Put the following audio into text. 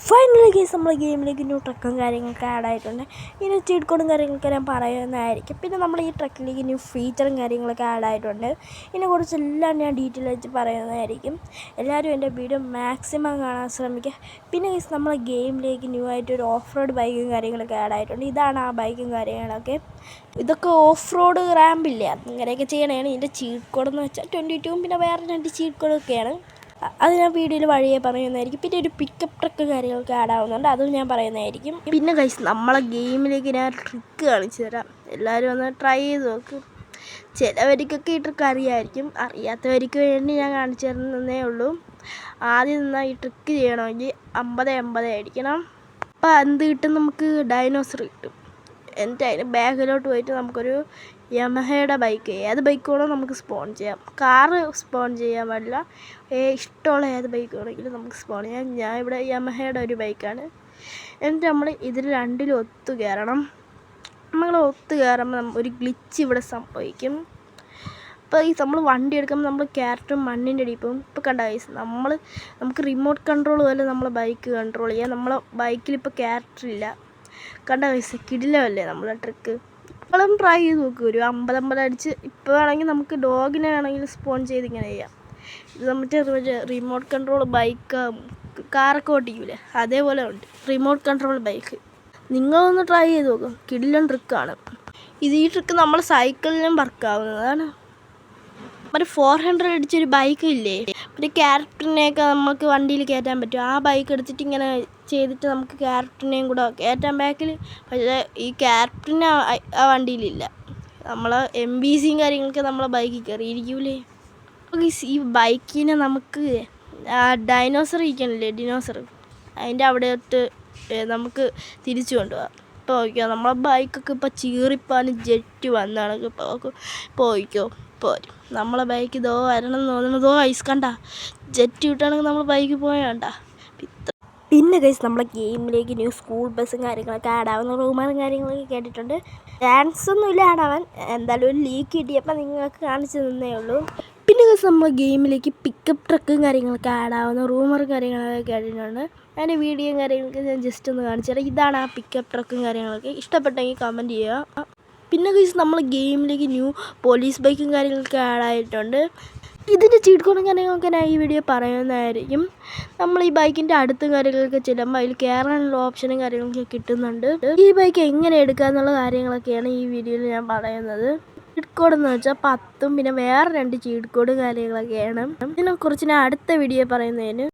Finally case നമ്മൾ ഗെയിമിലേക്ക് new ട്രക്കും കാര്യങ്ങളൊക്കെ add ആയിട്ടുണ്ട്. ഇനി ചീറ്റ് കോഡും കാര്യങ്ങളൊക്കെ ഞാൻ പറയുന്നതായിരിക്കും. പിന്നെ നമ്മൾ ഈ ട്രക്കിലേക്ക് ന്യൂ ഫീച്ചറും കാര്യങ്ങളൊക്കെ ആഡ് ആയിട്ടുണ്ട്. ഇതിനെക്കുറിച്ചെല്ലാം ഞാൻ ഡീറ്റെയിൽ ആയിട്ട് പറയുന്നതായിരിക്കും. എല്ലാവരും എൻ്റെ വീഡിയോ മാക്സിമം കാണാൻ ശ്രമിക്കുക. പിന്നെ കേസ് നമ്മളെ ഗെയിമിലേക്ക് ന്യൂ ആയിട്ട് ഒരു ഓഫ് റോഡ് ബൈക്കും കാര്യങ്ങളൊക്കെ ആഡ് ആയിട്ടുണ്ട്. ഇതാണ് ആ ബൈക്കും കാര്യങ്ങളൊക്കെ. ഇതൊക്കെ ഓഫ് റോഡ് റാമ്പില്ലേ, അങ്ങനെയൊക്കെ ചെയ്യണതാണ്. ഇതിൻ്റെ ചീറ്റ് കോഡെന്ന് വെച്ചാൽ 22 പിന്നെ വേറെ 2 ചീറ്റ് കോഡൊക്കെയാണ്. അത് ഞാൻ വീഡിയോയിൽ വഴിയെ പറയുന്നതായിരിക്കും. പിന്നെ ഒരു പിക്കപ്പ് ട്രക്ക് കാര്യങ്ങളൊക്കെ ആഡ് ആവുന്നുണ്ട്, അതും ഞാൻ പറയുന്നതായിരിക്കും. പിന്നെ ഗൈസ് നമ്മളെ ഗെയിമിലേക്ക് ഞാൻ ട്രിക്ക് കാണിച്ചു തരാം. എല്ലാവരും ഒന്ന് ട്രൈ ചെയ്ത് നോക്കും. ചിലവർക്കൊക്കെ ഈ ട്രിക്ക് അറിയാമായിരിക്കും, അറിയാത്തവർക്ക് വേണ്ടി ഞാൻ കാണിച്ചു തരുന്നതേ ഉള്ളൂ. ആദ്യം നിന്നാൽ ഈ ട്രിക്ക് ചെയ്യണമെങ്കിൽ 50-50 അടിക്കണം. അപ്പോൾ എന്ത് കിട്ടും, നമുക്ക് ഡൈനോസർ കിട്ടും. എന്നിട്ട് അതിന് ബാക്കിലോട്ട് പോയിട്ട് നമുക്കൊരു യമഹയുടെ ബൈക്ക്, ഏത് ബൈക്ക് വേണോ നമുക്ക് സ്പോൺ ചെയ്യാം. കാറ് സ്പോൺ ചെയ്യാൻ പാടില്ല, ഇഷ്ടമുള്ള ഏത് ബൈക്ക് വേണമെങ്കിലും നമുക്ക് സ്പോൺ ചെയ്യാം. ഞാൻ ഇവിടെ യമഹയുടെ ഒരു ബൈക്കാണ്. എന്നിട്ട് നമ്മൾ ഇതിൽ രണ്ടിലും ഒത്തു കയറണം. നമ്മൾ ഒത്തു കയറുമ്പോൾ ഒരു ഗ്ലിച്ച് ഇവിടെ സംഭവിക്കും. അപ്പോൾ ഈ നമ്മൾ വണ്ടി എടുക്കുമ്പോൾ നമ്മൾ ക്യാരറ്റും മണ്ണിൻ്റെ അടിയിൽ പോകും. ഇപ്പോൾ കണ്ട ഗൈസ്, നമുക്ക് റിമോട്ട് കൺട്രോൾ പോലെ നമ്മളെ ബൈക്ക് കൺട്രോൾ ചെയ്യാം. നമ്മളെ ബൈക്കിലിപ്പോൾ ക്യാരറ്റില്ല. കണ്ട ഗൈസ്, കിടിലമല്ലേ നമ്മളെ ട്രിക്ക്. ഇപ്പോഴും ട്രൈ ചെയ്ത് നോക്കും. ഒരു 50-50 അടിച്ച് ഇപ്പോൾ വേണമെങ്കിൽ നമുക്ക് ഡോഗിനെ വേണമെങ്കിൽ സ്പോൺ ചെയ്ത് ഇങ്ങനെ ചെയ്യാം. ഇത് മറ്റേ റിമോട്ട് കൺട്രോൾ ബൈക്ക്, കാറൊക്കെ ഓട്ടിക്കൂലേ, അതേപോലെ ഉണ്ട് റിമോട്ട് കൺട്രോൾ ബൈക്ക്. നിങ്ങളൊന്ന് ട്രൈ ചെയ്ത് നോക്കും, കിടിലൻ ട്രിക്കാണ് ഇത്. ഈ ട്രിക്ക് നമ്മൾ സൈക്കിളിലും വർക്കാവുന്നതാണ്. ഒരു 400 അടിച്ചൊരു ബൈക്ക് ഇല്ലേ, ഒരു ക്യാരക്ടറിനെയൊക്കെ നമുക്ക് വണ്ടിയിൽ കയറ്റാൻ പറ്റും. ആ ബൈക്ക് എടുത്തിട്ട് ഇങ്ങനെ ചെയ്തിട്ട് നമുക്ക് ക്യാരക്ടറിനെയും കൂടെ കയറ്റാൻ ബാക്കിൽ. പക്ഷേ ഈ ക്യാരക്ടറിന് ആ വണ്ടിയിലില്ല. നമ്മളെ MBCയും കാര്യങ്ങളൊക്കെ നമ്മളെ ബൈക്കിൽ കയറിയിരിക്കൂലേ. ഈ ബൈക്കിനെ നമുക്ക് ഡൈനോസർ ഇരിക്കണില്ലേ, ഡിനോസർ, അതിൻ്റെ അവിടെയോട്ട് നമുക്ക് തിരിച്ചു കൊണ്ടുപോകാം. ഇപ്പോൾ ഓയ്ക്കോ, നമ്മളെ ബൈക്കൊക്കെ ഇപ്പോൾ ചീറിപ്പാനും ജെറ്റ് വന്നാണ്. ഇപ്പോൾ പോയിക്കോ പോരും. നമ്മളെ ബൈക്ക് ഇതോ വരണം എന്ന് തോന്നുന്നതോ ഐസ് കണ്ട ജെറ്റ് വിട്ടാണെങ്കിൽ നമ്മൾ ബൈക്ക് പോയാണ്ട. പിന്നെ ഗൈസ് നമ്മളെ ഗെയിമിലേക്ക് ന്യൂ സ്കൂൾ ബസ്സും കാര്യങ്ങളൊക്കെ ആഡ് ആവുന്ന റൂമറും കാര്യങ്ങളൊക്കെ കേട്ടിട്ടുണ്ട്. ചാൻസ് ഒന്നുമില്ല ആഡ് ആവാൻ, എന്തായാലും ഒരു ലീക്ക് കിട്ടിയപ്പോൾ നിങ്ങൾക്ക് കാണിച്ചു തന്നേ ഉള്ളൂ. പിന്നെ ഗൈസ് നമ്മൾ ഗെയിമിലേക്ക് പിക്കപ്പ് ട്രക്കും കാര്യങ്ങളൊക്കെ ആഡ് ആവുന്ന റൂമറും കാര്യങ്ങളൊക്കെ കേട്ടിട്ടുണ്ട്. അതിൻ്റെ വീഡിയോയും കാര്യങ്ങളൊക്കെ ഞാൻ ജസ്റ്റ് ഒന്ന് കാണിച്ചു തരാം. ഇതാണ് ആ പിക്കപ്പ് ട്രക്കും കാര്യങ്ങളൊക്കെ. ഇഷ്ടപ്പെട്ടെങ്കിൽ കമൻറ്റ് ചെയ്യുക. പിന്നെ ഗൈസ് നമ്മൾ ഗെയിമിലേക്ക് ന്യൂ പോലീസ് ബൈക്കും കാര്യങ്ങളൊക്കെ ആഡ് ആയിട്ടുണ്ട്. ഇതിൻ്റെ ചീറ്റ് കോഡും കാര്യങ്ങളൊക്കെ ഞാൻ ഈ വീഡിയോ പറയുന്നതായിരിക്കും. നമ്മൾ ഈ ബൈക്കിൻ്റെ അടുത്തും കാര്യങ്ങളൊക്കെ ചെല്ലുമ്പോൾ അതിൽ കയറാനുള്ള ഓപ്ഷനും കാര്യങ്ങളൊക്കെ കിട്ടുന്നുണ്ട്. ഈ ബൈക്ക് എങ്ങനെ എടുക്കുക എന്നുള്ള കാര്യങ്ങളൊക്കെയാണ് ഈ വീഡിയോയിൽ ഞാൻ പറയുന്നത്. ചീറ്റ് കോഡ് എന്ന് വെച്ചാൽ 10 പിന്നെ വേറെ 2 ചീറ്റ് കോഡും കാര്യങ്ങളൊക്കെയാണ്. ഇതിനെക്കുറിച്ച് ഞാൻ അടുത്ത വീഡിയോ പറയുന്നതിന്